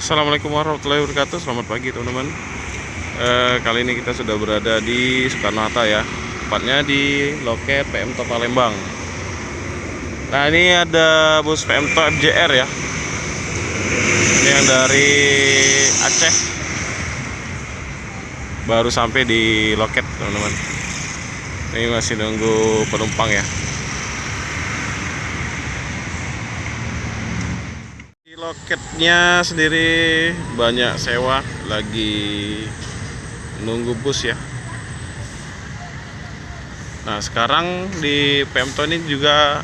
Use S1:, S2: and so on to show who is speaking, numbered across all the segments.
S1: Assalamualaikum warahmatullahi wabarakatuh. Selamat pagi teman-teman. Kali ini kita sudah berada di Soekarno-Hatta ya, tepatnya di loket PMTO Palembang. Nah, ini ada bus PMTO FJR ya. Ini yang dari Aceh, baru sampai di loket teman-teman. Ini masih nunggu penumpang ya. Loketnya sendiri banyak sewa, lagi nunggu bus ya. Nah, sekarang di PMTO ini juga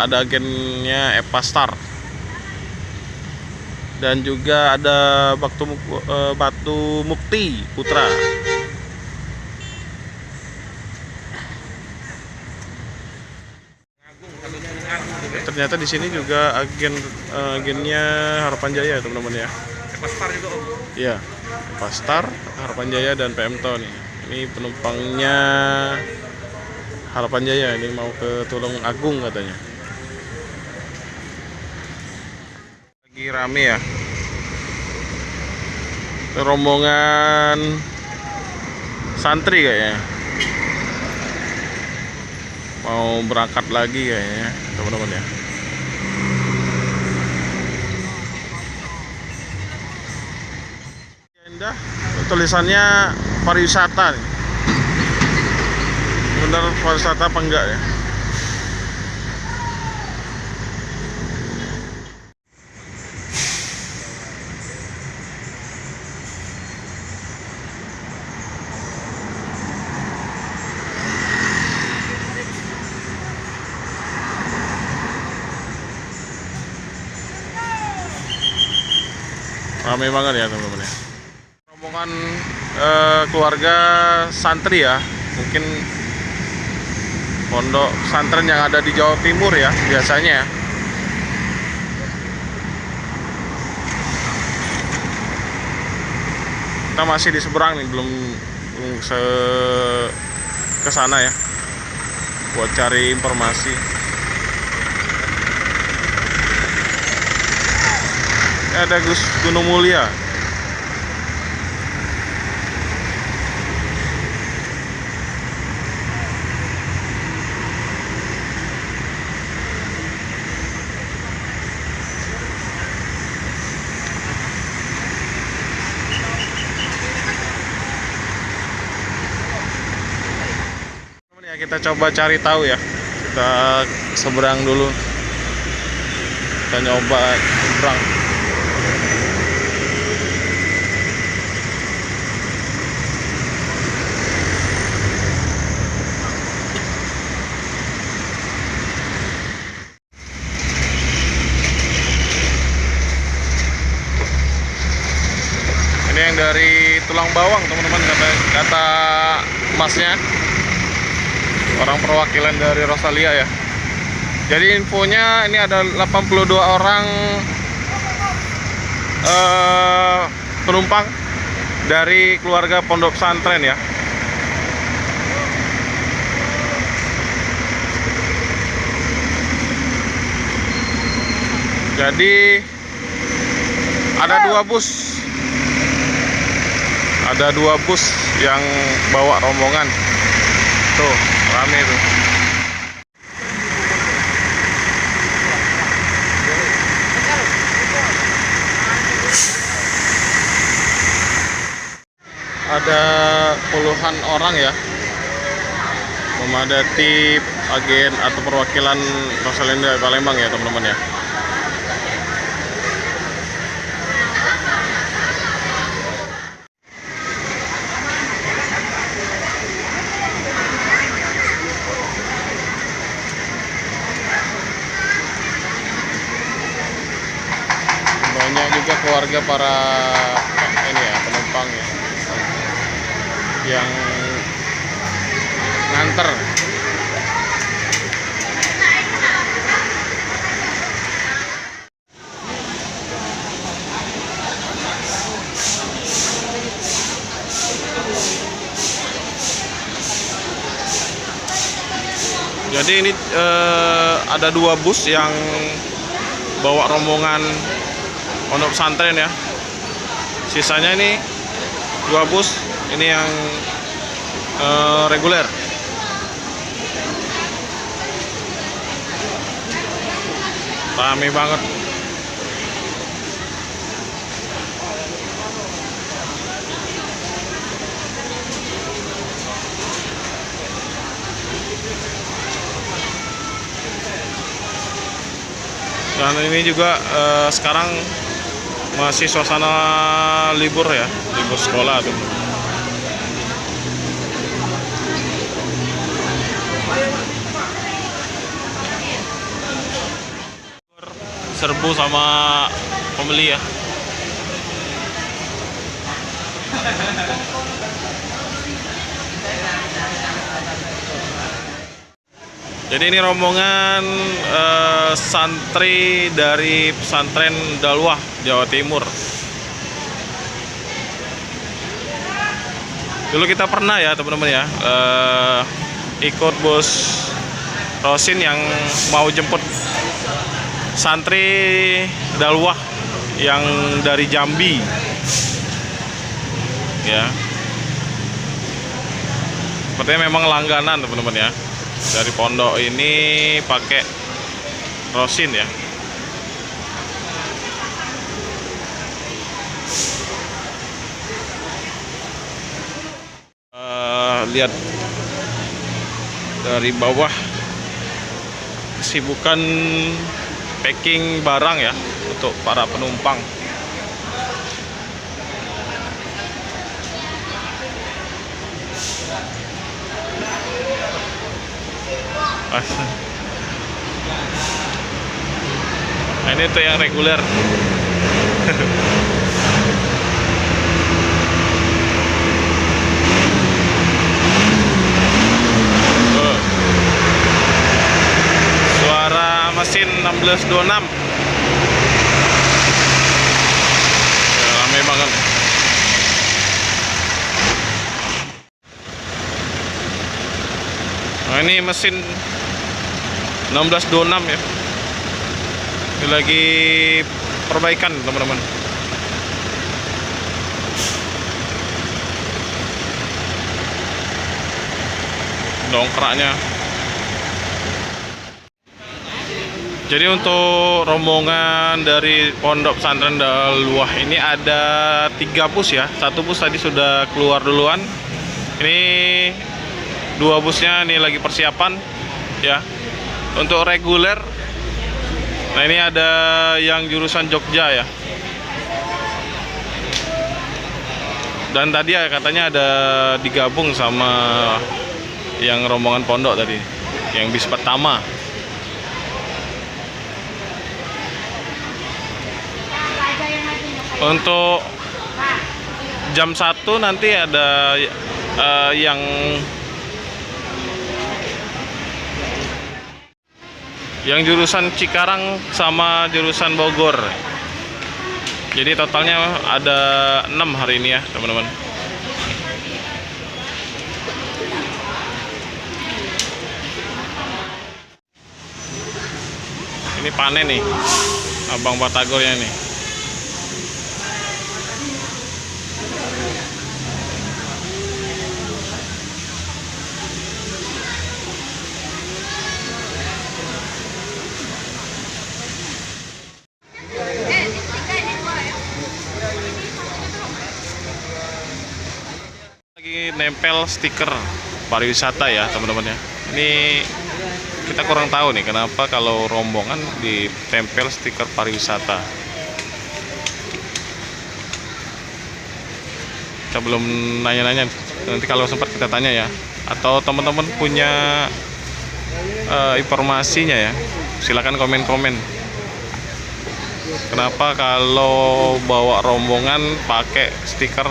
S1: ada agennya Epastar, dan juga ada Batu Mukti Putra. Ternyata di sini juga agennya Harapan Jaya teman-teman ya.
S2: Epastar juga Om.
S1: Iya, Epastar, Harapan Jaya dan PMTO nih. Ini penumpangnya Harapan Jaya, ini mau ke Tulung Agung katanya. Lagi rame ya. Rombongan santri kayaknya. Mau berangkat lagi kayaknya teman-teman ya. Indah, tulisannya pariwisata nih. Bener pariwisata apa enggak ya? Ramai banget ya teman-teman ya. Rombongan keluarga santri ya, mungkin pondok pesantren yang ada di Jawa Timur ya biasanya ya. Kita masih di seberang nih, belum ke sana ya, buat cari informasi. Ada Gunung Mulia. Ya, kita coba cari tahu ya. Kita seberang dulu. Kita nyoba seberang. Ini yang dari Tulang Bawang teman-teman, kata masnya, orang perwakilan dari Rosalia ya. Jadi infonya ini ada 82 orang penumpang dari keluarga pondok pesantren ya. Jadi ada dua bus yang bawa rombongan. Tuh, rame tuh. Ada puluhan orang ya, memadati agen atau perwakilan Rosalia Palembang ya teman-teman ya. Banyak juga keluarga para ini ya, penumpang ya, yang nganter. Jadi ini ada dua bus yang bawa rombongan pondok pesantren ya. Sisanya ini 2 bus, ini yang reguler. Rame banget. Dan ini juga sekarang masih suasana libur ya, libur sekolah tuh. Serbu sama pembeli ya. Jadi ini rombongan santri dari pesantren Daluah, Jawa Timur. Dulu kita pernah ya teman-teman ya, ikut bus Rosin yang mau jemput santri Daluah yang dari Jambi ya. Sepertinya memang langganan teman-teman ya. Dari pondok ini pakai Rosin ya. Lihat dari bawah kesibukan packing barang ya untuk para penumpang. Nah, ini tuh yang reguler. Suara mesin 1626. Ya, rame banget. Nah, ini mesin 1626 ya. Ini lagi perbaikan teman-teman. Dongkraknya. Jadi untuk rombongan dari pondok pesantren Daluah ini ada 3 bus ya. 1 bus tadi sudah keluar duluan. Ini 2 busnya ini lagi persiapan ya. Untuk reguler, nah ini ada yang jurusan Jogja ya. Dan tadi ya katanya ada digabung sama yang rombongan pondok tadi, yang bis pertama. Untuk jam 1 nanti ada yang jurusan Cikarang sama jurusan Bogor. Jadi totalnya ada 6 hari ini ya teman-teman. Ini panen nih Abang Batagornya nih. Nempel stiker pariwisata ya teman-teman ya. Ini kita kurang tahu nih kenapa kalau rombongan ditempel stiker pariwisata. Kita belum nanya-nanya, nanti kalau sempat kita tanya ya. Atau teman-teman punya informasinya ya, silakan komen-komen. Kenapa kalau bawa rombongan pakai stiker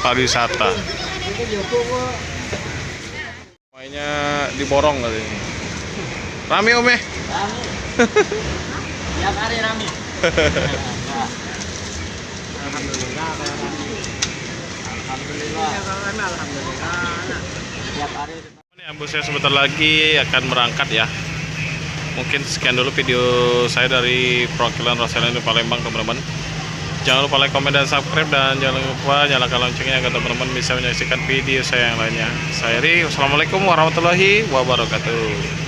S1: pariwisata? Mainnya diborong kali ini. Rame Om ya?
S2: Rame. Tiap hari rame. Alhamdulillah kalau rame. Alhamdulillah. Alhamdulillah. Tiap hari.
S1: Ini ambusnya sebentar lagi akan berangkat ya. Mungkin sekian dulu video saya dari perwakilan Roselin di Palembang teman-teman. Jangan lupa like, komen, dan subscribe, dan jangan lupa nyalakan loncengnya agar teman-teman bisa menyaksikan video saya yang lainnya. Saya Ri, wassalamualaikum warahmatullahi wabarakatuh.